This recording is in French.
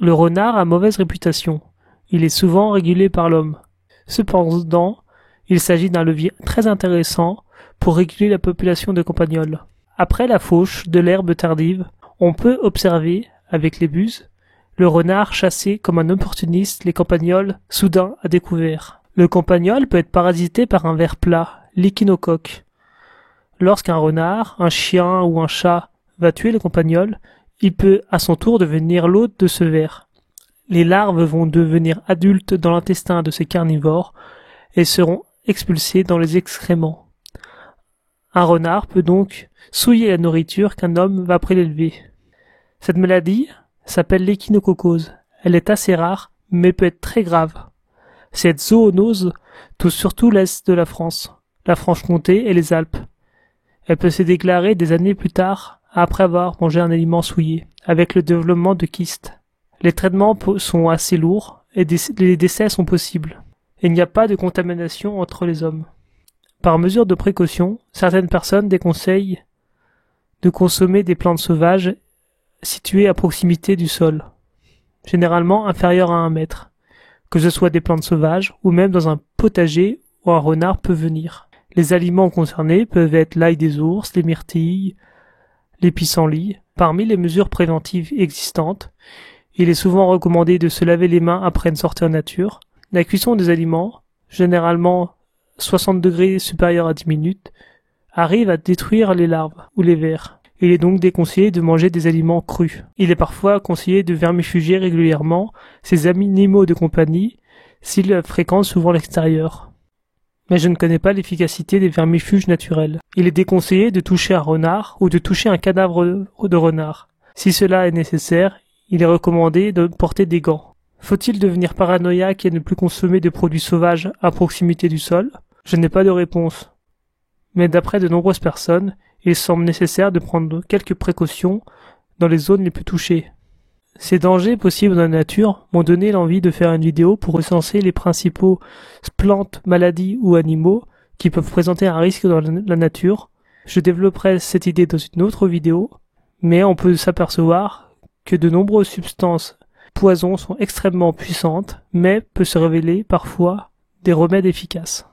Le renard a mauvaise réputation. Il est souvent régulé par l'homme. Cependant, il s'agit d'un levier très intéressant pour réguler la population de campagnols. Après la fauche de l'herbe tardive, on peut observer, avec les buses, le renard chasser comme un opportuniste les campagnols soudain à découvert. Le campagnol peut être parasité par un ver plat, l'échinocoque. Lorsqu'un renard, un chien ou un chat va tuer le campagnol, il peut à son tour devenir l'hôte de ce ver. Les larves vont devenir adultes dans l'intestin de ces carnivores et seront expulsées dans les excréments. Un renard peut donc souiller la nourriture qu'un homme va prélever. Cette maladie s'appelle l'échinococose. Elle est assez rare, mais peut être très grave. Cette zoonose touche surtout l'est de la France, la Franche-Comté et les Alpes. Elle peut se déclarer des années plus tard, après avoir mangé un aliment souillé, avec le développement de kystes. Les traitements sont assez lourds et les décès sont possibles. Il n'y a pas de contamination entre les hommes. Par mesure de précaution, certaines personnes déconseillent de consommer des plantes sauvages situées à proximité du sol, généralement inférieures à 1 mètre, que ce soit des plantes sauvages ou même dans un potager où un renard peut venir. Les aliments concernés peuvent être l'ail des ours, les myrtilles, les pissenlits. Parmi les mesures préventives existantes, il est souvent recommandé de se laver les mains après une sortie en nature. La cuisson des aliments, généralement 60 degrés supérieur à 10 minutes, arrive à détruire les larves ou les vers. Il est donc déconseillé de manger des aliments crus. Il est parfois conseillé de vermifuger régulièrement ces animaux de compagnie s'ils fréquentent souvent l'extérieur. Mais je ne connais pas l'efficacité des vermifuges naturels. Il est déconseillé de toucher un renard ou de toucher un cadavre de renard. Si cela est nécessaire, il est recommandé de porter des gants. Faut-il devenir paranoïaque et ne plus consommer de produits sauvages à proximité du sol? Je n'ai pas de réponse. Mais d'après de nombreuses personnes, il semble nécessaire de prendre quelques précautions dans les zones les plus touchées. Ces dangers possibles dans la nature m'ont donné l'envie de faire une vidéo pour recenser les principaux plantes, maladies ou animaux qui peuvent présenter un risque dans la nature. Je développerai cette idée dans une autre vidéo, mais on peut s'apercevoir que de nombreuses substances poisons sont extrêmement puissantes, mais peuvent se révéler parfois des remèdes efficaces.